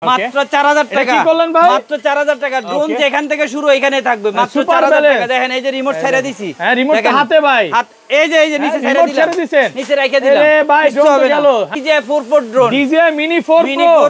মাত্র 4000 টাকা। কি করলেন ভাই? মাত্র 4000 টাকা। ড্রোন যেখান থেকে শুরু এখানে থাকবে মাত্র 4000 টাকা। দেখেন এই যে রিমোট ছেড়ে দিছি। হ্যাঁ রিমোটটা হাতে ভাই। এই যে নিচে ছেড়ে দিলাম। নিচে রেখে দিলাম। আরে ভাই ড্রোন তো গেল। DJI 4 drone. DJI Mini 4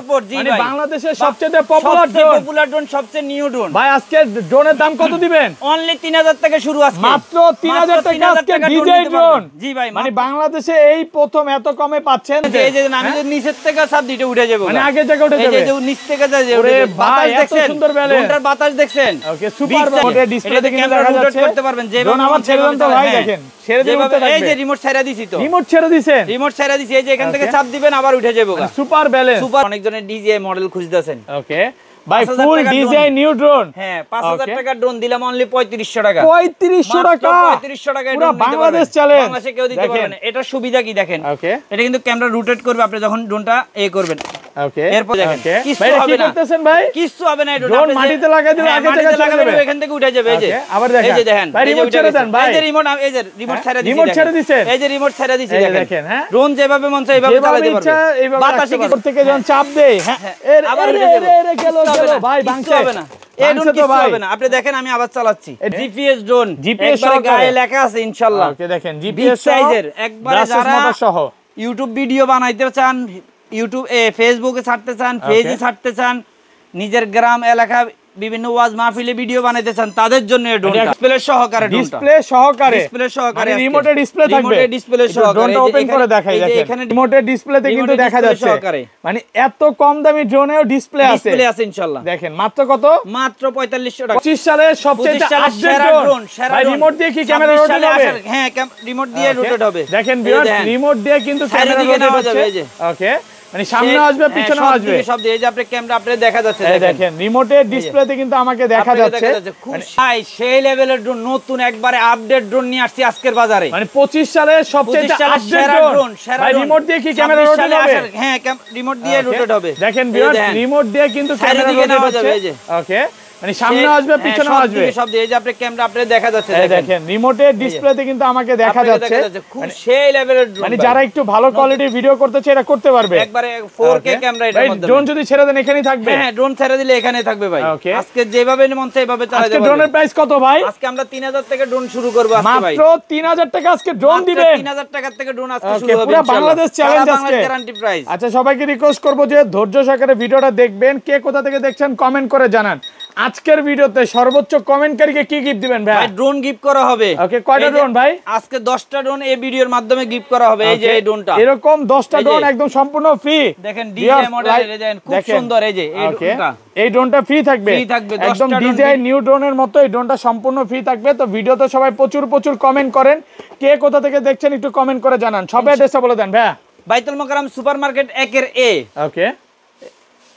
Pro মানে বাংলাদেশের সবচেয়ে পপুলার ড্রোন, সবচেয়ে নিউ ড্রোন। ভাই আজকে ড্রোনের দাম কত দিবেন? অনলি 3000 টাকা শুরু আজকে। মাত্র 3000 টাকা আজকে DJI ড্রোন। জি ভাই, মানে বাংলাদেশে এই প্রথম এত কমে পাচ্ছেন। এই যে আমি যদি নিচের থেকে সব দিতে উঠে যাব। মানে আগে থেকে উঠে যাবে। এই যে নিচ থেকে যায়। ওরে ভাই এত দেখছেন? সুন্দর ব্যালেন্স। ড্রোনটার বাতাস দেখছেন? ওকে সুপার মোটে ডিসপ্লেতে কিন্তু দেখা যাচ্ছে। করতে পারবেন যে ড্রোন আমার ছেড়ে দেন তো ভাই দেখেন। ছেড়ে দিয়ে উঠতে থাকবে। এই যে রিমোট ছেড়ে দিছি তো। রিমোট ছেড়ে দিছেন? রিমোট ছেড়ে দিছি। এই যে এখান থেকে চাপ দিবেন আবার উঠে যাবে। Super balance. সুপার। অনেক জনের DJI মডেল খুঁজতেছেন। ওকে ভাই ফুল DJI নিউ ড্রোন। হ্যাঁ 5000 টাকা ড্রোন দিলাম অনলি 3500 টাকা। 3500 টাকা। 3500 টাকা পুরো বাংলাদেশ চ্যালেঞ্জ। বাংলাদেশে কেউ দিতে পারবে না। এটা সুবিধা কি দেখেন? ওকে এটা কিন্তু ক্যামেরা রোটেট করবে আপনি যখন ড্রোনটা করবেন। ওকে এরপর দেখেন কিছু হবে না। করতেছেন ভাই? কিছু হবে না। ড্রোন মাটিতে লাগাই দিলে আগে থেকে চলে যাবে। এখান থেকে উঠে যাবে। এই যে আবার দেখেন। এই যে দেখেন। ভাই রিমোট ছেড়ে দেন ভাই। এই যে রিমোট ছেড়ে দিছি। রিমোট ছেড়ে দিছেন? এই যে রিমোট ছেড়ে দিছি দেখেন। হ্যাঁ ড্রোন যেভাবে মন চায় এইভাবে চালাতে পারবে। বাতাসে কিছু থেকে যখন চাপ দেই হ্যাঁ আবার গেল ভাই ভাঙছে হবে না। এই ড্রোন কিছু হবে না। আপনি দেখেন আমি আবার চালাচ্ছি। GPS drone. GPS গায়ে লেখা আছে ইনশাআল্লাহ। ওকে দেখেন GPS সাইজের একবারে যারা সহ ইউটিউব ভিডিও বানাইতে চান, ইউটিউব ফেসবুকে ছাড়তে চান, পেজে ছাড়তে চান, নিজের গ্রাম এলাকা বিভিন্ন ওয়াজ মাহফিলে ভিডিও বানাইতে চান তাদের জন্য এই ড্রোনটা ডিসপ্লে সহকারে। ডিসপ্লে সহকারে রিমোটে ডিসপ্লে থাকবে। রিমোটে ডিসপ্লে সহকারে। ড্রোনটা ওপেন করে দেখাই দেখেন। এখানে রিমোটে ডিসপ্লেতে কিন্তু দেখা যাচ্ছে। মানে এত কম দামি ড্রোনেও ডিসপ্লে আছে। ডিসপ্লে আছে ইনশাআল্লাহ। দেখেন মাত্র কত? মাত্র 4500 টাকা। 25 সালের সবচেয়ে আপডেট ড্রোন। ভাই রিমোট দিয়ে কি ক্যামেরা রোটেট হবে? হ্যাঁ রিমোট দিয়ে রোটেট হবে। দেখেন ভিউয়ার্স রিমোট দিয়ে কিন্তু ক্যামেরা রোটেট হচ্ছে। ওকে মানে সামনে আসবে পিছনে আসবে সব দিয়ে। এই যে আপনি ক্যামেরা আপনি দেখা যাচ্ছে দেখেন রিমোটের ডিসপ্লেতে কিন্তু আমাকে দেখা যাচ্ছে। খুব সেই লেভেলের ড্রোন, নতুন একবারে আপডেট ড্রোন নিয়ে আসছি আজকের বাজারে। মানে 25 সালের সবচেয়ে আপডেট ড্রোন। ভাই রিমোট দিয়ে কি ক্যামেরা রোটেট হবে? হ্যাঁ রিমোট দিয়ে রোটেট হবে। দেখেন ভিউয়ার্স রিমোট দিয়ে কিন্তু ক্যামেরা রোটেট হচ্ছে। ওকে মানে সামনে আসবে পিছনে আসবে সব দিয়ে। এই যে আপনি ক্যামেরা আপনি দেখা যাচ্ছে দেখেন রিমোটের ডিসপ্লেতে কিন্তু আমাকে দেখা যাচ্ছে। খুব সেই লেভেলের ড্রোন। মানে যারা একটু ভালো কোয়ালিটির ভিডিও করতে চায় এটা করতে পারবে। একবারে 4K ক্যামেরা এটার মধ্যে। ড্রোন যদি ছেড়ে দেন এখানেই থাকবে? হ্যাঁ ড্রোন ছেড়ে দিলে এখানেই থাকবে ভাই। আজকে যেভাবে মন চায় এইভাবে চালাতে পারবেন। আজকে ড্রোনের প্রাইস কত ভাই? আজকে আমরা 3000 থেকে ড্রোন শুরু করব আজকে ভাই। মাত্র 3000 টাকা আজকে ড্রোন দিবেন। 3000 টাকা থেকে ড্রোন আজকে শুরু হবে পুরো বাংলাদেশ চ্যালেঞ্জ আজকে। Guarantee price. আচ্ছা সবাইকে রিকোয়েস্ট করব যে ধৈর্য সহকারে ভিডিওটা দেখবেন। কে কোথা থেকে দেখছেন কমেন্ট করে জানান। আজকের ভিডিওতে সর্বোচ্চ কমেন্টকারীকে কি গিফট দিবেন ভাই? ভাই ড্রোন গিফট করা হবে। ওকে কয়টা ড্রোন ভাই? আজকে 10টা ড্রোন এই ভিডিওর মাধ্যমে গিফট করা হবে। এই যে এই ড্রোনটা এরকম 10টা ড্রোন একদম সম্পূর্ণ ফ্রি। দেখেন DJI মডেলের দেখেন খুব সুন্দর। এই যে এই ড্রোনটা, এই ড্রোনটা ফ্রি থাকবে। একদম DJI নিউ ড্রোনের মতো এই ড্রোনটা সম্পূর্ণ ফ্রি থাকবে। তো ভিডিওতে সবাই প্রচুর কমেন্ট করেন। কে কোথা থেকে দেখছেন একটু কমেন্ট করে জানান। সবাই অ্যাড্রেসটা বলে দেন ভাই। Baitul Mukarram supermarket 1 A। Okay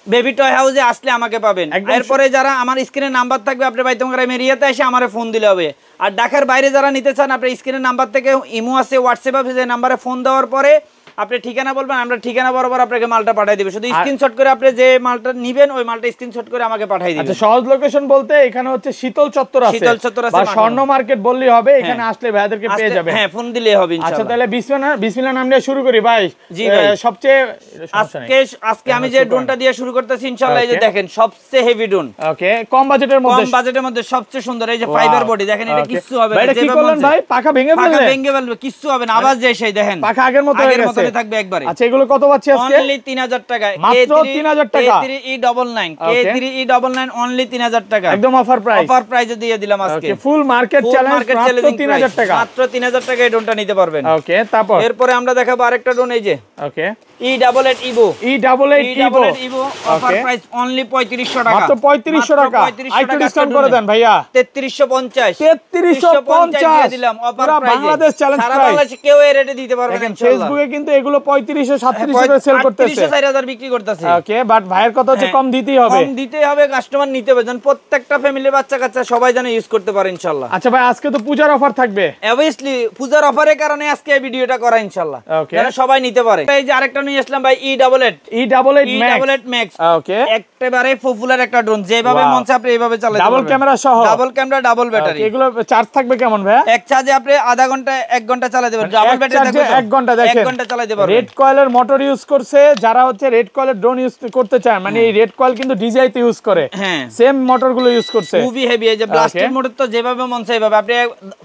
baby toy হাউসে আসলে আমাকে পাবেন। এরপরে যারা আমার স্ক্রিনে নাম্বার থাকবে আপনি বাইতুল মোকাররম এরিয়াতে এসে আমারে ফোন দিলে হবে। আর ঢাকার বাইরে যারা নিতে চান আপনি স্ক্রিনের নাম্বার থেকে ইমো আছে, হোয়াটসঅ্যাপ আছে, যে নাম্বারে ফোন দেওয়ার পরে আপনি ঠিকানা বলবেন, আমরা ঠিকানা বরাবর আপনাকে মালটা পাঠিয়ে দেব। শুধু স্ক্রিনশট করে আপনি যে মালটা নেবেন ওই মালটা স্ক্রিনশট করে আমাকে পাঠিয়ে দিবেন। আচ্ছা সহজ লোকেশন বলতে এখানে হচ্ছে শীতল চত্বর আছে। শীতল চত্বর আছে বা স্বর্ণ মার্কেট বললেই হবে। এখানে আসলে ভাইদেরকে পেয়ে যাবেন। হ্যাঁ ফোন দিলেই হবে ইনশাআল্লাহ। আচ্ছা তাহলে বিসমিল্লাহ নাম দিয়ে শুরু করি ভাই। জি ভাই। সবচেয়ে আজকে আমি যে ড্রোনটা দিয়ে শুরু করতেছি ইনশাআল্লাহ। এই যে দেখেন সবচেয়ে হেভি ড্রোন। ওকে কম বাজেটের মধ্যে সবচেয়ে সুন্দর। এই যে ফাইবার বডি দেখেন, এটা কিচ্ছু হবে না। এটা কি করলেন ভাই? পাখা ভেঙে ফেলবে কিচ্ছু হবে না। আওয়াজ যায় সেই দেখেন পাখা আগের মতো হয়ে গেছে। থাকবে একবারে। আচ্ছা এগুলো কত পাচ্ছি আজকে? অনলি 3000 টাকা। মাত্র 3000 টাকা। K3E99 K3E99 অনলি 3000 টাকা। একদম অফার প্রাইসে দিয়ে দিলাম আজকে। ওকে ফুল মার্কেট চ্যালেঞ্জ মাত্র 3000 টাকা। মাত্র 3000 টাকা এই ড্রোনটা নিতে পারবেন। ওকে তারপর এরপরে আমরা দেখাবো আরেকটা ড্রোন। এই যে ওকে E88 Evo offer price only 3500 টাকা। মাত্র 3500 টাকা। আইটু ডিসকাউন্ট করে দেন ভাইয়া। 3350 দিয়ে দিলাম অফার প্রাইসে। Bangladesh challenge price. সারা বাংলাদেশে কেউ এই রেটে দিতে পারবে না ইনশাআল্লাহ। ফেসবুকে কিন্তু এগুলো 3500 3700 করে সেল করতেছে। 4000 বিক্রি করতেছে। ওকে বাট ভাইয়ের কথা হচ্ছে কম দিতেই হবে। কম দিতেই হবে, কাস্টমার নিতে হবে। যেন প্রত্যেকটা ফ্যামিলি বাচ্চা কাচ্চা সবাই যেন ইউজ করতে পারে ইনশাআল্লাহ। আচ্ছা ভাই আজকে তো পূজার অফার থাকবে। অবভিয়াসলি পূজার অফারের কারণে আজকে এই ভিডিওটা করা ইনশাআল্লাহ। যেন সবাই নিতে পারে। এই যে আরেকটা নিয়ে আসলাম ভাই E88 Max। ওকে একেবারে পপুলার একটা ড্রোন। যেভাবে মন চায় আপনি এইভাবে চালাতে পারবেন। ডাবল ক্যামেরা সহ। Double camera double battery. এগুলো চার্জ থাকবে কেমন ভাই? এক চার্জে আপনি আধা ঘন্টা 1 ঘন্টা চালাতে পারবেন। ডাবল ব্যাটারি থাকবে 1 ঘন্টা দেখেন। 1 ঘন্টা চালাতে পারবেন। রেড কয়েলের মোটর ইউজ করছে, যারা হচ্ছে রেড কয়েলের ড্রোন ইউজ করতে চায়, মানে এই রেড কয়েল কিন্তু DJI তে ইউজ করে, হ্যাঁ সেম মোটরগুলো ইউজ করছে, খুবই হেভি। এই যে ব্লাস্টেড মোটর তো যেভাবে মন চাই ভাবে, আপনি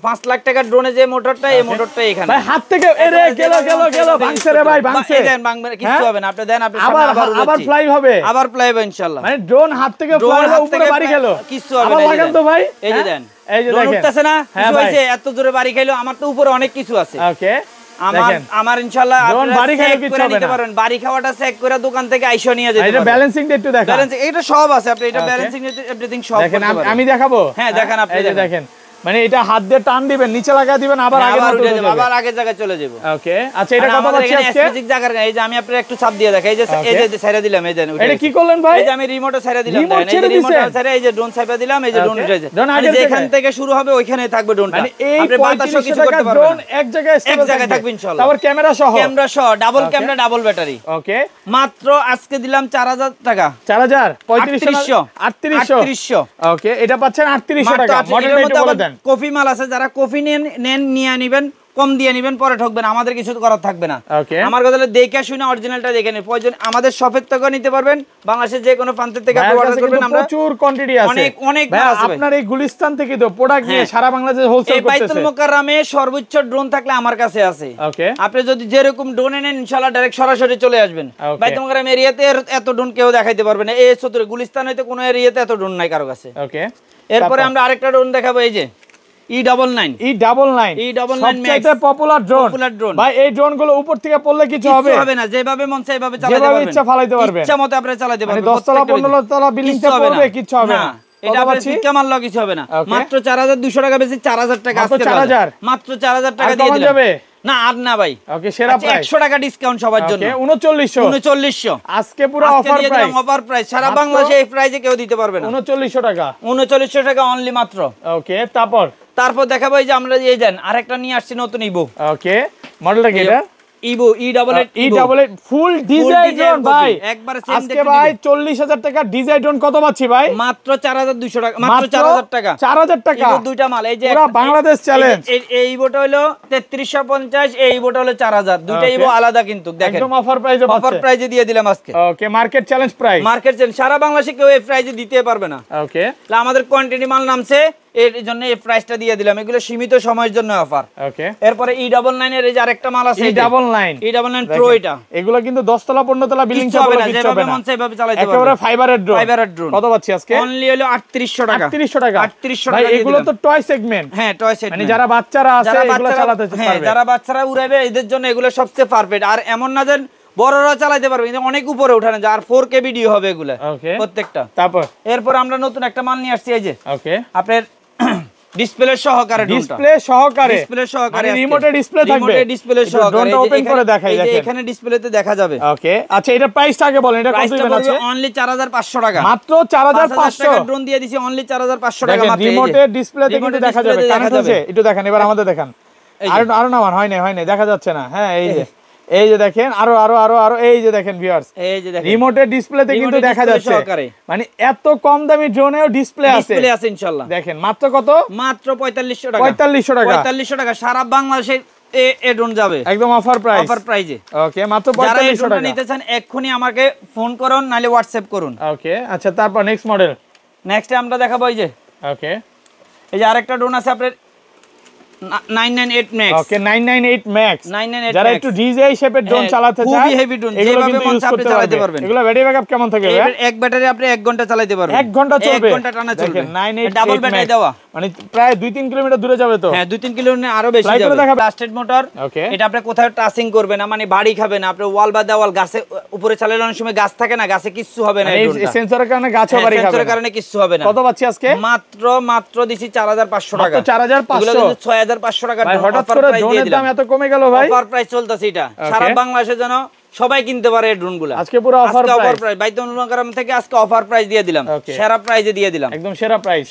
5 লাখ টাকার ড্রোনে যে মোটরটা, এই মোটরটা এখানে ভাই হাত থেকে এরে গেল ভাঙছে রে ভাই, ভাঙছে। এই দেন ভাঙবে কিছু হবে না, আপনি দেন, আপনি আবার ফ্লাই হবে, আবার ফ্লাই হবে ইনশাআল্লাহ। মানে ড্রোন হাত থেকে ফ্লাই হবে, উপরে বাড়ি গেল, কিছু হবে না। আবার লাগান তো ভাই, এই যে দেন, এই যে ড্রোন দেখেন উঠতেছে না, কিছু হইছে, এত জোরে বাড়ি খাইলো, আমার তো উপরে অনেক কিছু আছে। ওকে, আমার ইনশাআল্লাহ ড্রোন বাড়ি খাইলে কিছু হবে নিতে না, পারবেন। বাড়ি খাওয়াটা চেক করে দোকান থেকে আইসো নিয়ে যেতে পারবেন। এটা ব্যালেন্সিংটা একটু দেখান, ব্যালেন্সিং এটা সব আছে, আপনি এটা ব্যালেন্সিং এভরিথিং সব করতে দেখেন। পারবেন। আমি দেখাবো, হ্যাঁ দেখান, আপনি দেখেন, মানে এটা হাত দিয়ে টান দিবেন, নিচে লাগা দিবেন, আবার আগে উঠে যাবে, আবার আগের জায়গায় চলে যাব। ওকে, আচ্ছা এটা কত পাচ্ছি আজকে? স্পেসিফিক জায়গা, এই যে আমি আপনাকে একটু চাপ দিয়ে দেখাই, এই যে ছাইরা দিলাম, এই দেন এটা কি করলেন ভাই? এই যে আমি রিমোটে ছাইরা দিলাম, এই যে রিমোটে ছাইরা, এই যে ড্রোন ছাইরা দিলাম, এই যে ড্রোন উঠে যায়, মানে যেখান থেকে শুরু হবে ওইখানেই থাকবে ড্রোনটা। আপনি বাতাসও কিছু করতে পারবেন, ড্রোন এক জায়গায় থাকবে ইনশাআল্লাহ। তারপর ক্যামেরা সহ ডাবল ক্যামেরা, ডাবল ব্যাটারি। ওকে, মাত্র আজকে দিলাম 4000 টাকা। 4000 3800। ওকে, এটা পাচ্ছেন 3800 টাকা। মডেলটা একটু বলে দেন। কফি মাল আছে, যারা কফি নেন নিয়ে নেবেন, কম দিয়ে নেবেন, পরে ঠকবেন, আমাদের কিছু করার থাকবে না। আমার কথা হলো দেখে শুনে অরিজিনালটা দেখে নেন, প্রয়োজন আমাদের শপের থেকে নিতে পারবেন, বাংলাদেশের যে কোনো প্রান্ত থেকে আপনি অর্ডার করবেন, আমরা প্রচুর কোয়ান্টিটি আছে, অনেক মাল আছে। আপনার এই গুলিস্তান থেকে তো প্রোডাক্ট নিয়ে সারা বাংলাদেশে হোলসেল করতেছে। এই বাইতুল মোকাররমে সর্বোচ্চ ড্রোন থাকলে আমার কাছে আছে। ওকে, আপনি যদি যেরকম ড্রোন নেন ইনশাআল্লাহ ডাইরেক্ট সরাসরি চলে আসবেন। বাইতুল মোকাররম এরিয়াতে এত ড্রোন কেউ দেখাইতে পারবে না, এই চতুর গুলিস্তান হইতে কোনো এরিয়াতে এত ড্রোন নাই কারো কাছে। ওকে, এরপরে আমরা আরেকটা ড্রোন দেখাবো, এই যে সবচেয়ে পপুলার ড্রোন ভাই। এই ড্রোন গুলো উপর থেকে পড়লে কিছু হবে না, যেভাবে মন চাই ভাবে চালাতে পারবেন, ইচ্ছা ফালাইতে পারবেন, ইচ্ছা মতো আপনি চালাতে পারবেন। 10 তলা 15 তলা বিল্ডিং তে পড়বে, কিছু হবে না। এটা আপনি শিক্ষা মানলেও কিছু হবে না। মাত্র 4200 টাকা বেশি, 4000 টাকা আজকে মাত্র 4000 টাকা দিয়ে দিলাম। না আর না ভাই, ওকে, সেরা প্রাইস 100 টাকা ডিসকাউন্ট সবার জন্য। 3900 আজকে পুরো অফার প্রাইস, সারা বাংলাদেশে এই প্রাইসে কেউ দিতে পারবে না। 3900 টাকা, 3900 টাকা অনলি মাত্র। ওকে, তারপর দেখাবো এই যে আমরা এই দেন আরেকটা নিয়ে আসছি নতুন ইভো। ওকে, মডেলটা কি এটা? ইভো E88 ফুল ডিজাইন ড্রোন ভাই, একবারে সেম আজকে ভাই 40000 টাকা ডিজাইন ড্রোন কত পাচ্ছি ভাই? মাত্র 4200 টাকা, মাত্র 4000 টাকা। 4000 টাকা ইভো দুইটা মাল, এই যে পুরো বাংলাদেশ চ্যালেঞ্জ। এই ইভোটা হলো 3350, এই ইভোটা হলো 4000, দুইটা ইভো আলাদা কিন্তু দেখেন, একদম অফার প্রাইসে পাচ্ছে, অফার প্রাইসে দিয়ে দিলাম আজকে। Okay, market challenge price, market challenge, সারা বাংলাদেশে কেউ এই প্রাইসে দিতে পারবে না। ওকে, তাহলে আমাদের কোয়ান্টিটি মাল নামছে, এর জন্য এই প্রাইসটা দিয়ে দিলাম, এগুলো সীমিত সময়ের জন্য অফার। ওকে, এরপরে E99 এর এই যে আরেকটা মাল আছে, E99 প্রো, এটা এগুলো কিন্তু 10 তলা 15 তলা বিল্ডিং তে হবে না, যেভাবে মন চাই ভাবে চালাতে পারবেন, একেবারে ফাইবারের ড্রোন। কত পাচ্ছি আজকে? অনলি হলো 3800 টাকা। 3800 টাকা ভাই, এগুলো তো টয় সেগমেন্ট। হ্যাঁ, টয় সেগমেন্ট, মানে যারা বাচ্চারা আছে এগুলো চালাতে পারবে। হ্যাঁ, যারা বাচ্চারা উড়াবে এদের জন্য এগুলো সবচেয়ে পারফেক্ট। আর এমন না যে বড়রা চালাতে পারবে, কিন্তু অনেক উপরে উঠানো যায়, আর 4K ভিডিও হবে এগুলো প্রত্যেকটা। এরপর আমরা নতুন একটা মাল নিয়ে আসছি, এই যে ওকে, আপনার ডিসপ্লে সহকারে, রিমোটে ডিসপ্লে থাকবে, ডিসপ্লে সহকারে ড্রোনটা ওপেন করে দেখাই, দেখেন এখানে ডিসপ্লেতে দেখা যাবে। ওকে, আচ্ছা এটা প্রাইসটা আগে বলেন, এটা কত দিবেন আছে? অনলি 4500 টাকা, মাত্র 4500 টাকা ড্রোন দিয়ে দিছি, অনলি 4500 টাকা মাত্র। রিমোটে ডিসপ্লেতে কিন্তু দেখা যাবে, কানেক্ট হচ্ছে, একটু দেখেন, এবার আমাদের দেখান। আরো না হয় নাই, দেখা যাচ্ছে না। হ্যাঁ, এই যে দেখেন, আরো এই যে দেখেন ভিউয়ার্স, এই যে দেখেন রিমোটের ডিসপ্লেতে কিন্তু দেখা যাচ্ছে, মানে এত কম দামি ড্রোনেও ডিসপ্লে আছে ইনশাআল্লাহ। দেখেন মাত্র কত? মাত্র 4500 টাকা, 4500 টাকা সারা বাংলাদেশে এই ড্রোন যাবে, একদম অফার প্রাইজে। ওকে, মাত্র 4500 টাকা। নিতে চান এক্ষুনি আমাকে ফোন করুন, নালে হোয়াটসঅ্যাপ করুন। ওকে, আচ্ছা তারপর নেক্সট মডেল, নেক্সটে আমরা দেখাবো এই যে ওকে, এই যে আরেকটা ড্রোন আছে আপনার 998 ম্যাক্স। ওকে, 998 ম্যাক্স, যারা একটু ডিজাই শেপের ড্রোন চালাতে চায়, খুবই হেভি ড্রোন, যেভাবে মন চাইবে চালাতে পারবেন। এগুলো ব্যাটারি ব্যাকআপ কেমন থাকে? এক ব্যাটারি আপনি 1 ঘন্টা চালাতে পারবেন, 1 ঘন্টা চলবে, 1 ঘন্টা টানা চলবে। 998 ডাবল ব্যাটারি দেওয়া, মানে প্রায় 2-3 কিলোমিটার দূরে যাবে তো। হ্যাঁ, 2-3 কিলোমিটার আরো বেশি যাবে। ব্লাস্টেড মোটর, এটা আপনি কোথাও টাচিং করবে না, মানে বাড়ি খাবে না, আপনি ওয়াল বা দেওয়াল গাছে উপরে চালালে অনেক সময় গাছ থাকে না, গাছে কিছু হবে না, এই সেন্সরের কারণে গাছও বাড়ি খাবে না, সেন্সরের কারণে কিছু হবে না। কত পাচ্ছি আজকে? মাত্র দিছি 4500 টাকা, মাত্র 4500, 6500 টাকা। হঠাৎ করে ড্রোনের দাম এত কমে গেল ভাই, অফার প্রাইস চলতেছে, এটা সারা বাংলাদেশে যেন সবাই কিনতে পারে এই ড্রোনগুলো। আজকে পুরো অফার প্রাইস, বাইতুল মোকাররম থেকে আজকে অফার প্রাইস দিয়ে দিলাম, সেরা প্রাইসে দিয়ে দিলাম, একদম সেরা প্রাইস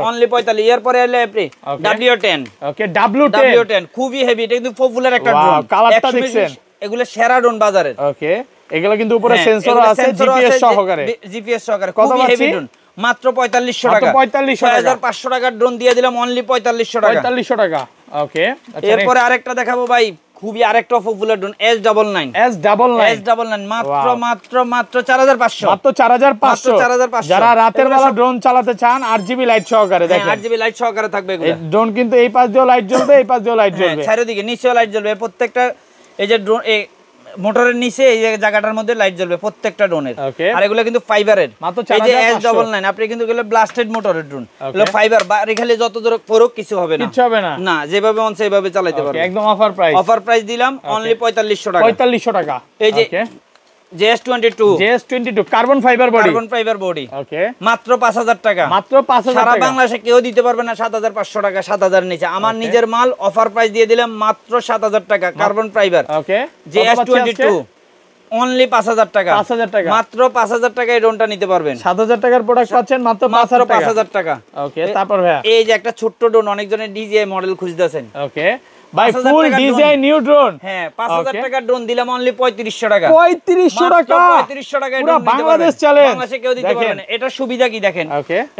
অনলি 45। এর পরে এলে আপনি W10। ওকে, W10 খুবই হেভি, এটা কিন্তু পপুলার একটা ড্রোন, কালারটা দেখছেন, এগুলো সেরা ড্রোন বাজারের। ওকে, এগুলো কিন্তু উপরে সেন্সর আছে, জিপিএস সহকারে। কত হেভি ড্রোন? মাত্র 4500 টাকা, 6500 টাকার ড্রোন দিয়ে দিলাম, অনলি 4500 টাকা। 4500 টাকা। ওকে, এরপরে আরেকটা দেখাবো ভাই, খুবই আরেকটা পপুলার ড্রোন S99 মাত্র 4500 মাত্র 4500 যারা রাতের বেলা ড্রোন চালাতে চান 8GB লাইট সহকারে দেখেন 8GB লাইট সহকারে থাকবে এগুলো ড্রোন কিন্তু এই পাশ দিয়েও লাইট জ্বলবে এই পাশ দিয়েও লাইট জ্বলবে চারিদিকে নিচেও লাইট জ্বলবে প্রত্যেকটা এই যে ড্রোন মোটরের নিচে এই জায়গাটার মধ্যে লাইট জ্বলবে প্রত্যেকটা ড্রোনের আর এগুলো কিন্তু ফাইবারের মাত্র এই যে S99 আপনি কিন্তু এগুলো ব্লাস্টেড মোটরের ড্রোন এগুলো ফাইবার বাড়ি খালি যত দূর পরক কিছু হবে না না যেভাবে মন সেইভাবে চালাতে পারবে একদম অফার প্রাইস দিলাম অনলি 4500 টাকা এই যে JS22 carbon fibre body okay মাত্র 5000 টাকা সারা বাংলাদেশে কেউ দিতে পারবে না 7500 টাকা 7000 নিচে আমার নিজের মাল অফার প্রাইস দিয়ে দিলাম মাত্র 7000 টাকা কার্বন ফাইবার ওকে JS22 অনলি 5000 টাকা মাত্র 5000 টাকা এই ড্রোনটা নিতে পারবেন 7000 টাকার প্রোডাক্ট পাচ্ছেন মাত্র 5000 টাকা ওকে তারপর ভাই এই যে একটা ছোট্ট ড্রোন অনেকজনের DJI মডেল খুঁজতেছেন ওকে ভাই ফুল ডিজাইন নিউ ড্রোন হ্যাঁ 5000 টাকা ড্রোন দিলাম অনলি 3500 টাকা 3500 টাকা পুরো বাংলাদেশ চলে বাংলাদেশে কেউ দিতে পারবে না এটা সুবিধা কি দেখেন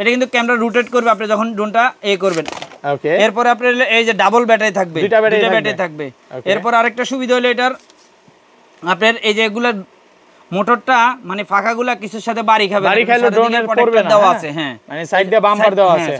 এটা কিন্তু ক্যামেরা রোটেট করবে আপনি যখন ড্রোনটা করবেন ওকে এরপর আপনার এই যে ডাবল ব্যাটারি থাকবে দুইটা ব্যাটারি থাকবে এরপর আরেকটা সুবিধা হলো এটার আপনার এই যে এগুলা মোটরটা মানে ফাঁকাগুলা কিছুর সাথে বাড়ি খাবে ড্রোনের প্রোটেক্টর দেওয়া আছে হ্যাঁ মানে সাইড দিয়ে বাম্পার দেওয়া আছে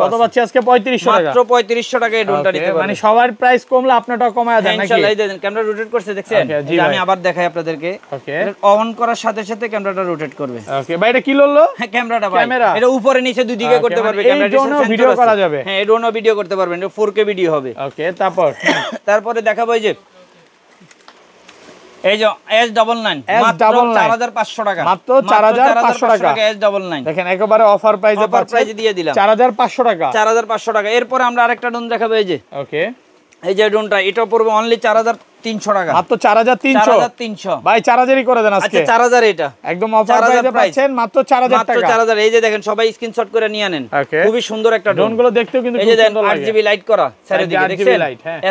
কত পাচ্ছি আজকে 3500 টাকা মাত্র 3500 টাকা এই ড্রোনটা নিতে পারবেন মানে সবার প্রাইস কমলে আপনারটাও কমায়া দেন নাকি ইনশাআল্লাহ দেন ক্যামেরা রোটেট করছে দেখছেন আমি আবার দেখাই আপনাদেরকে ওকে অন করার সাথে সাথে ক্যামেরাটা রোটেট করবে ওকে ভাই এটা কি ললো হ্যাঁ ক্যামেরাটা ভাই এটা উপরে নিচে দুই দিকে করতে পারবে ক্যামেরাটা সেন্সর ভিডিও করা যাবে হ্যাঁ এই ড্রোনও ভিডিও করতে পারবেন এটা 4K ভিডিও হবে ওকে তারপরে দেখাবো এই যে এই যে S99 মাত্র 4500 টাকা মাত্র 4500 টাকা S99 দেখেন একেবারে অফার প্রাইসে দিয়ে দিলাম 4500 টাকা 4500 টাকা এরপর আমরা আরেকটা ড্রোন দেখাবো এই যে ওকে এই যে ড্রোনটা এটা পড়বে অনলি 4300 টাকা মাত্র 4300 ভাই 4000ই করে দেন আজকে আচ্ছা 4000 এটা একদম অফার প্রাইসে পাচ্ছেন মাত্র 4000 টাকা মাত্র 4000 এই যে দেখেন সবাই স্ক্রিনশট করে নিয়ে নেন খুবই সুন্দর একটা ড্রোন গুলো দেখতেও কিন্তু খুব সুন্দর লাগে 8GB লাইট করা চারিদিকে দেখছেন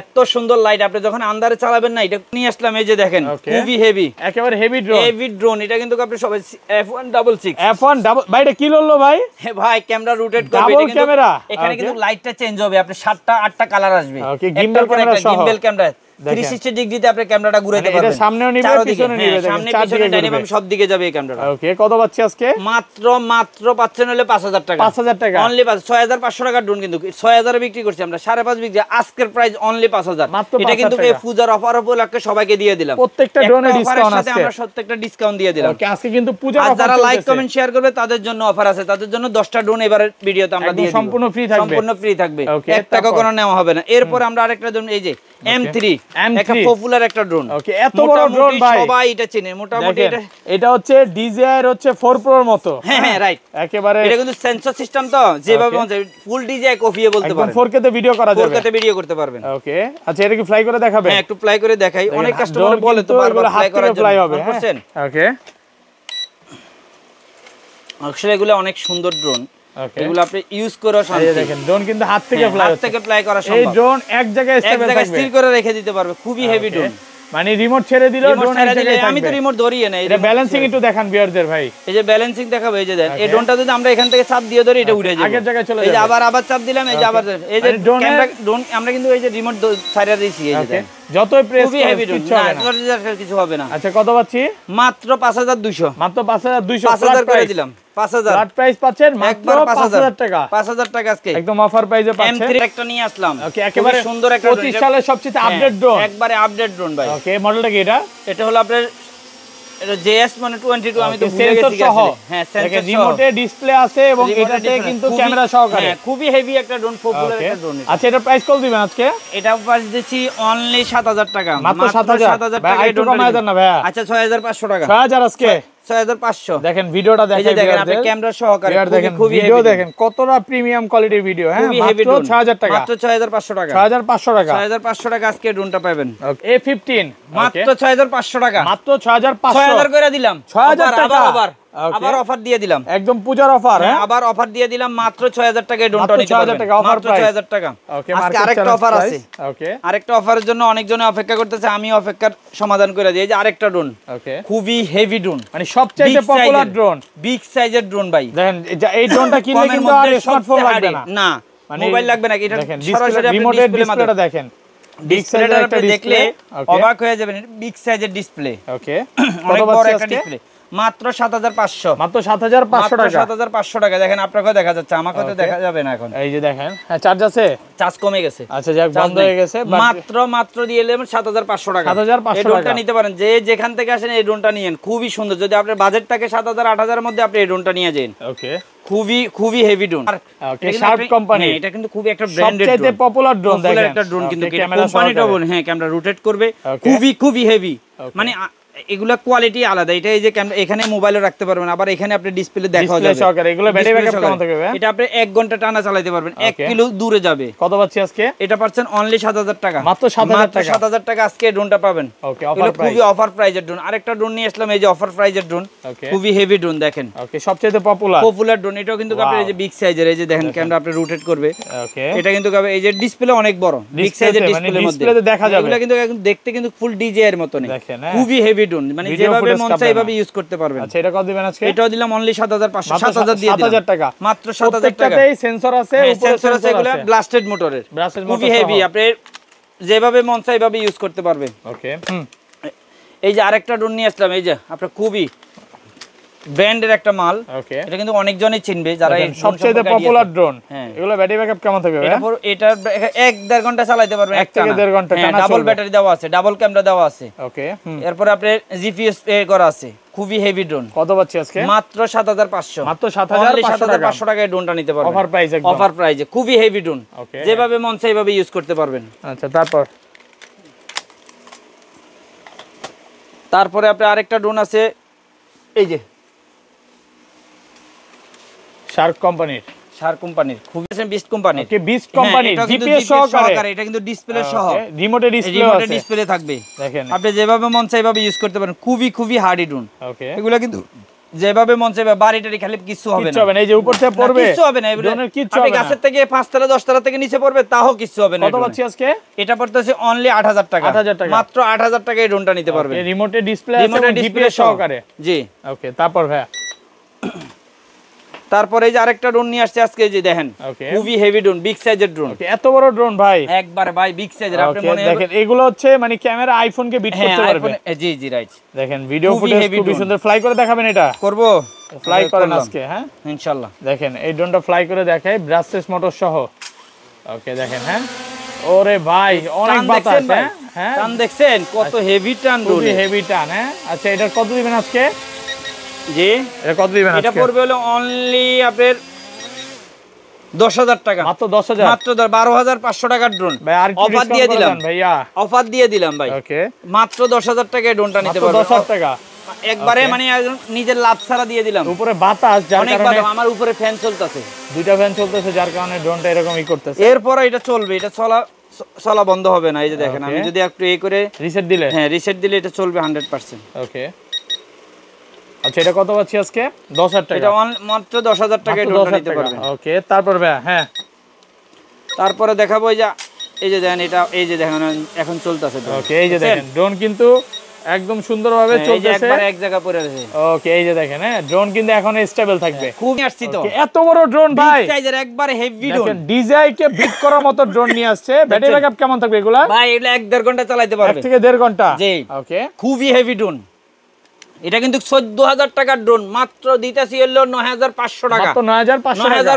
এত সুন্দর লাইট আপনি যখন আন্ধারে চালাবেন না এটা নিয়ে আসলাম এই যে দেখেন খুবই হেভি একেবারে হেভি ড্রোন এটা কিন্তু আপনি সবাই F1 ডাবল ভাই এটা কি ললো ভাই ভাই ক্যামেরা রোটেট করবে এটা কিন্তু এখানে কিন্তু লাইটটা চেঞ্জ হবে আপনি 7টা 8টা কালার আসবে ওকে গিম্বল ক্যামেরা সহ গিম্বল ক্যামেরা 360 ডিগ্রিতে আপনি ক্যামেরাটা ঘুরাইতে পারবেন এটা সামনেও নিবে পিছনেও নিবে সামনে পিছনে ডাইনামিক সব দিকে যাবে এই ক্যামেরাটা ওকে কত পাচ্ছি আজকে মাত্র পাচ্ছেন হলে 5000 টাকা অনলি 6500 টাকা ড্রোন কিন্তু 6000 এ বিক্রি করছি আমরা 5.5 বিক্রি আজকের প্রাইস অনলি 5000 এটা কিন্তু এই পূজার অফার উপলক্ষে সবাইকে দিয়ে দিলাম প্রত্যেকটা ড্রোনে ডিসকাউন্ট আছে আমরা প্রত্যেকটা ডিসকাউন্ট দিয়ে দিলাম ওকে আজকে কিন্তু পূজার অফার যারা লাইক কমেন্ট শেয়ার করবে তাদের জন্য অফার আছে তাদের জন্য 10টা ড্রোন এবারে ভিডিওতে আমরা দিয়ে দিব সম্পূর্ণ ফ্রি থাকবে 1 টাকা কোনো নেওয়া হবে না এরপর আমরা আরেকটা ড্রোন এই যে M3 একটা পপুলার একটা ড্রোন ওকে এত বড় ড্রোন ভাই সবাই এটা চেনে মোটামুটি এটা হচ্ছে DJI এর হচ্ছে 4 Pro এর মতো হ্যাঁ রাইট একেবারে এটা কিন্তু সেন্সর সিস্টেম তো যেভাবে ফুল DJI কফিয়ে বলতে পারেন 4K তে ভিডিও করা যাবে 4K তে ভিডিও করতে পারবেন ওকে আচ্ছা এটা কি ফ্লাই করে দেখাবে হ্যাঁ একটু ফ্লাই করে দেখাই অনেক কাস্টমার বলে তো বারবার ফ্লাই করার জন্য ফ্লাই হবে বুঝছেন ওকে আসলে এগুলো অনেক সুন্দর ড্রোন এগুলো আপনি ইউজ করে শান্তি দেখেন ড্রোন কিন্তু হাত থেকে ফ্লাই করা সম্ভব এই ড্রোন এক জায়গায় স্থির করে রেখে দিতে পারবে খুবই হেভি ড্রোন মানে রিমোট ছেড়ে দিলো ড্রোন এক জায়গায় থাকবে আমি তো রিমোট ধরিয়ে না এটা ব্যালেন্সিং একটু দেখান ভিউয়ারদের ভাই এই যে ব্যালেন্সিং দেখাবো এই যে দেন এই ড্রোনটা যদি আমরা এখান থেকে চাপ দিয়ে ধরি এটা উড়ে যাবে আগের জায়গায় চলে যাবে এই যে আবার চাপ দিলাম এই যে আবার এই যে ক্যামেরা ড্রোন আমরা কিন্তু এই যে রিমোট ছাড়িয়ে দিয়েছি এই যে যতই প্রেস খুবই হেভি ড্রোন না কিছু হবে না আচ্ছা কত পাচ্ছি মাত্র 5200 মাত্র 5200 5000 করে দিলাম 5000 ফ্ল্যাট প্রাইস পাচ্ছেন মাত্র 5000 টাকা 5000 টাকা আজকে একদম অফার প্রাইসে পাচ্ছেন M3 একটা নিয়ে আসলাম ওকে একেবারে সুন্দর একটা 25 সালের সবচেয়ে আপডেট ড্রোন একবারে আপডেট ড্রোন ভাই ওকে মডেলটা কি এটা হলো আপনার এটা JS মানে 22 আমি তো ভুলে গেছি হ্যাঁ সেন্সর রিমোটে ডিসপ্লে আছে এবং এটাতে কিন্তু ক্যামেরা সহকারে হ্যাঁ খুবই হেভি একটা ড্রোন পপুলার একটা ড্রোন আচ্ছা এটা প্রাইস কত দিবেন আজকে এটা প্রাইস দিচ্ছি অনলি 7000 টাকা মাত্র 7000 টাকা একটু কমায় দেন না ভাই আচ্ছা 6500 টাকা 6000 আজকে 6500 দেখেন ভিডিওটা দেখেন আপনি ক্যামেরা সহকারে দেখেন ভিডিও দেখেন কতটা প্রিমিয়াম কোয়ালিটির ভিডিও হ্যাঁ মাত্র 6000 টাকা মাত্র 6500 টাকা 6500 টাকা 6500 টাকা আজকে ড্রোনটা পাবেন A15 মাত্র 6500 টাকা মাত্র 6500 6000 করে দিলাম 6000 টাকা আবার অফার দিয়ে দিলাম একদম পূজার অফার হ্যাঁ আবার অফার দিয়ে দিলাম মাত্র 6000 টাকায় ড্রোনটা নিতে পারবেন মাত্র 6000 টাকা ওকে আজকে আরেকটা অফার আছে ওকে আরেকটা অফারের জন্য অনেকজনে অপেক্ষা করতেছে আমি অপেক্ষার সমাধান করে দিই যে আরেকটা ড্রোন ওকে খুবই হেভি ড্রোন মানে সবচেয়ে পপুলার ড্রোন বিগ সাইজের ড্রোন ভাই দেখেন এই ড্রোনটা কিনলে কিন্তু আর স্মার্টফোন লাগবে না না মোবাইল লাগবে না এটা সরাসরি আপনি রিমোটের ডিসপ্লেটা দেখেন ডিসপ্লেটা আপনি দেখলে অবাক হয়ে যাবেন, বিগ সাইজের ডিসপ্লে। ওকে, অনেক বড় একটা ডিসপ্লে, মাত্র ৭৫০০। মাত্র ৭৫০০ টাকা। ৭৫০০ টাকা। দেখেন আপনাকেও দেখা যাচ্ছে, আমাকেও তো দেখা যাবে না এখন। এই যে দেখেন, হ্যাঁ চার্জ আছে, চার্জ কমে গেছে। আচ্ছা যাক, বন্ধ হয়ে গেছে। মাত্র দিয়ে দিলাম ৭৫০০ টাকা। ৭৫০০ এই ড্রোনটা নিতে পারেন, যে যেখান থেকে আসেন এই ড্রোনটা নিয়েন, খুবই সুন্দর। যদি আপনার বাজেট থাকে ৭০০০ ৮০০০ এর মধ্যে, আপনি এই ড্রোনটা নিয়ে যান। ওকে, খুবই হেভি ড্রোন। ওকে, শার্প কোম্পানি। এটা কিন্তু খুবই একটা ব্র্যান্ডেড ড্রোন, সবচেয়ে পপুলার ড্রোন। দেখেন একটা ড্রোন কিন্তু কোম্পানিটা বল, হ্যাঁ ক্যামেরা রোটেট করবে, খুবই হেভি। মানে এগুলা কোয়ালিটি আলাদা। এটা এই যে ক্যামেরা এখানে মোবাইলও রাখতে পারবেন, আবার এখানে আপনি ডিসপ্লে দেখাও যাবে। এগুলো ব্যাটারি ব্যাকআপ কেমন থাকবে? এটা আপনি 1 ঘন্টা টানা চালাতে পারবেন, 1 কিলো দূরে যাবে। কত পাচ্ছি আজকে? এটা পাচ্ছেন অনলি ৭০০০ টাকা। মাত্র ৭০০০ টাকা। ৭০০০ টাকা আজকে এই ড্রোনটা পাবেন। ওকে, অফার প্রাইস। খুবই অফার প্রাইজের ড্রোন। আরেকটা ড্রোন নিয়ে আসলাম, এই যে অফার প্রাইজের ড্রোন, খুবই হেভি ড্রোন। দেখেন, ওকে, সবচেয়ে পপুলার ড্রোন। এটাও কিন্তু আপনি এই যে বিগ সাইজের, এই যে দেখেন ক্যামেরা আপনি রোটেট করবে। ওকে, এটা কিন্তু এই যে ডিসপ্লে অনেক বড়, বিগ সাইজের ডিসপ্লের মধ্যে দেখা যাবে। এগুলা কিন্তু দেখতে কিন্তু ফুল ডিজে এর মতই। দেখেন, খুবই হেভি ড্রোন, মানে যেভাবে মন চায় এইভাবে ইউজ করতে পারবেন। আচ্ছা, এটা কত দিবেন আজকে? এটাও দিলাম অনলি ৭৫০০। ৭০০০ দিয়ে দিলাম। ৭০০০ টাকা মাত্র ৭০০০ টাকা। প্রত্যেকটাতেই সেন্সর আছে, উপরে সেন্সর আছে, এগুলা ব্লাস্টেড মোটরের, খুবই হেভি। আপনি যেভাবে মন চায় এইভাবে ইউজ করতে পারবেন। ওকে, এই যে আরেকটা ড্রোন নিয়ে আসলাম, এই যে আপনার খুবই ব্র্যান্ডের একটা মাল। ওকে, এটা কিন্তু অনেকজনই চিনবে যারা এই সবচেয়ে পপুলার ড্রোন। এগুলো ব্যাটারি ব্যাকআপ কেমন থাকবে? এটা ১-১.৫ ঘন্টা চালাতে পারবেন, 1 থেকে 1.5 ঘন্টা টানা। ডাবল ব্যাটারি দেওয়া আছে, ডাবল ক্যামেরা দেওয়া আছে। ওকে, এরপর আপনার জিপিএস করা আছে, খুবই হেভি ড্রোন। কত পাচ্ছি আজকে? মাত্র ৭৫০০। মাত্র ৭৫০০ টাকায় ড্রোনটা নিতে পারবেন, অফার প্রাইস। একদম অফার প্রাইসে, খুবই হেভি ড্রোন। যেভাবে মন চায় এইভাবে ইউজ করতে পারবেন। আচ্ছা, তারপরে আপনার আরেকটা ড্রোন আছে, এই যে শার্ক কোম্পানির, খুবই বিস্ট কোম্পানি। ওকে, বিস্ট কোম্পানি, জিপিএস সহকারে। এটা কিন্তু ডিসপ্লে সহ, রিমোটে ডিসপ্লে থাকবে। দেখেন, আপনি যেভাবে মন চায় এইভাবে ইউজ করতে পারেন, খুবই হার্ডি ড্রোন। ওকে, এগুলা কিন্তু যেভাবে মন চাইবে বাড়িটারি খালি কিছু হবে না। এই যে উপর থেকে পড়বে, কিছু হবে না। আপনি গাছের থেকে 5 তলা 10 তলা থেকে নিচে পড়বে, তাও কিছু হবে না। কত পাচ্ছি আজকে? এটা পড়তেছে অনলি ৮০০০ টাকা। মাত্র ৮০০০ টাকায় এই ড্রোনটা নিতে পারবেন। রিমোটে ডিসপ্লে আছে, জিপিএস সহকারে। জি, ওকে। তারপর ভাই, তারপরে এই যে আরেকটা ড্রোন নিয়ে আসছে আজকে, যে দেখেন খুবই হেভি ড্রোন, বিগ সাইজের ড্রোন। এত বড় ড্রোন ভাই, একবারে ভাই বিগ সাইজের। আপনি মনে দেখেন, এগুলো হচ্ছে মানে ক্যামেরা আইফোন কে বিট করতে পারবে। জি রাইট। দেখেন, ভিডিও ফুটেজ খুবই সুন্দর। ফ্লাই করে দেখাবেন? এটা করব, ফ্লাই করেন আজকে। হ্যাঁ, ইনশাআল্লাহ। দেখেন, এই ড্রোনটা ফ্লাই করে দেখাই, ব্রাসলেস মোটর সহ। ওকে, দেখেন। হ্যাঁ, ওরে ভাই, অনেক বাতাস। হ্যাঁ, টান দেখছেন কত হেভি টান, খুবই হেভি টান। হ্যাঁ, আচ্ছা, এটা কত দিবেন আজকে? জি, এটা কত দিবেন আজকে? এটা পড়বে হলো অনলি আপনার ১০০০০ টাকা। মাত্র ১০০০০? মাত্র ১২৫০০ টাকার ড্রোন। ভাই আর কি অফার দিয়ে দিলাম ভাইয়া, অফার দিয়ে দিলাম ভাই। ওকে, মাত্র ১০০০০ টাকায় ড্রোনটা নিতে পারবেন। ১০০০০ টাকা একবারে, মানে নিজের লাভ ছাড়া দিয়ে দিলাম। উপরে বাতাস, যার কারণে আমার উপরে ফ্যান চলতেছে, 2টা ফ্যান চলতেছে, যার কারণে ড্রোনটা এরকমই করতেছে। এরপর এটা চলবে, এটা চলা বন্ধ হবে না। এই যে দেখেন, আমি যদি একটু করে রিসেট দিলে, হ্যাঁ রিসেট দিলে এটা চলবে 100%। ওকে, আচ্ছা, এটা কত পাচ্ছি আজকে? ১০০০০ টাকা। এটা মাত্র ১০০০০ টাকায় ড্রোনটা নিতে পারবেন। ওকে, তারপর ভাই, হ্যাঁ, তারপরে দেখাবো এই যে দেখেন, এটা এই যে দেখেন এখন চলতেছে। ওকে, এই যে দেখেন, ড্রোন কিন্তু একদম সুন্দরভাবে চলতেছে, একবার এক জায়গা পড়ে আছে। ওকে, এই যে দেখেন, হ্যাঁ, ড্রোন কিন্তু এখন স্টেবল থাকবে। খুব আসছি তো, এত বড় ড্রোন ভাই, বিগ সাইজের একবার হেভি ড্রোন। দেখেন, ডিজাই কে বিট করার মতো ড্রোন নিয়ে আসছে। ব্যাটারি ব্যাকআপ কেমন থাকবে এগুলা? ভাই এগুলা ১-১.৫ ঘন্টা চালাতে পারবে। 1 থেকে 1.5 ঘন্টা। জি, ওকে, খুবই হেভি ড্রোন। এটা কিন্তু ১৪০০০ টাকার ড্রোন, মাত্র দিতেছি হলো ৯৫০০ টাকা। মাত্র ৯৫০০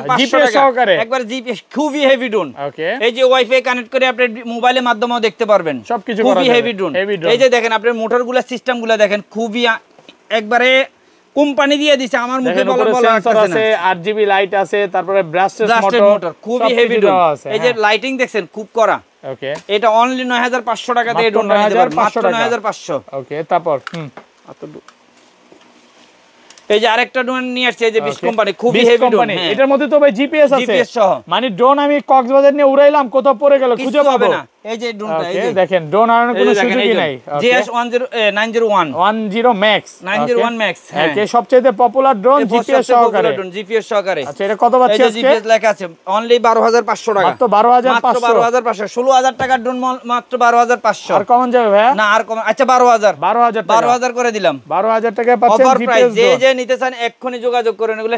টাকা, জিপিএস সহকারে, একবার জিপিএস, খুবই হেভি ড্রোন। ওকে, এই যে ওয়াইফাই কানেক্ট করে আপনি মোবাইলের মাধ্যমেও দেখতে পারবেন, সবকিছু খুবই হেভি ড্রোন। এই যে দেখেন, আপনার মোটরগুলো, সিস্টেমগুলো দেখেন, খুবই একবারে কোম্পানি দিয়ে দিছে, আমার মুখে বলা আছে, 8GB লাইট আছে, তারপরে ব্রাসলেস মোটর, খুবই হেভি ড্রোন। এই যে লাইটিং দেখছেন, খুব করা। ওকে, এটা অনলি ৯৫০০ টাকা দিয়ে ড্রোনটা নিতে পারবেন, মাত্র ৯৫০০। ওকে, তারপর এই যে আরেকটা ড্রোন নিয়ে আসছে, এই যে বিস্ট কোম্পানি, খুবই হেভি ড্রোন। এটার মধ্যে তো ভাই জিপিএস আছে, জিপিএস সহ। মানে ড্রোন আমি কক্সবাজার নিয়ে উড়াইলাম, কোথাও পড়ে গেল খুঁজে পাবো না। এই যে ড্রোনটা, এই যে দেখেন, ড্রোন আর কোনো সুযোগই নাই। GS 901 max, 901 max. হ্যাঁ, একে সবচেয়ে পপুলার ড্রোন, জিপিএস সহকারে। জিপিএস সহকারে। আচ্ছা, এটা কত পাচ্ছি আজকে? জিপিএস লেখা আছে, অনলি ১২৫০০ টাকা। মাত্র ১২৫০০। ১২৫০০, ১৬০০০ টাকার ড্রোন মাত্র ১২৫০০। আর কমন যাবে ভাই? না, আর কম। আচ্ছা, ১২০০০ টাকা, ১২০০০ করে দিলাম। ১২০০০ টাকা পাচ্ছেন অফার প্রাইস। জিপিএস। যে নিতে চান এক্ষুনি যোগাযোগ করেন। এগুলো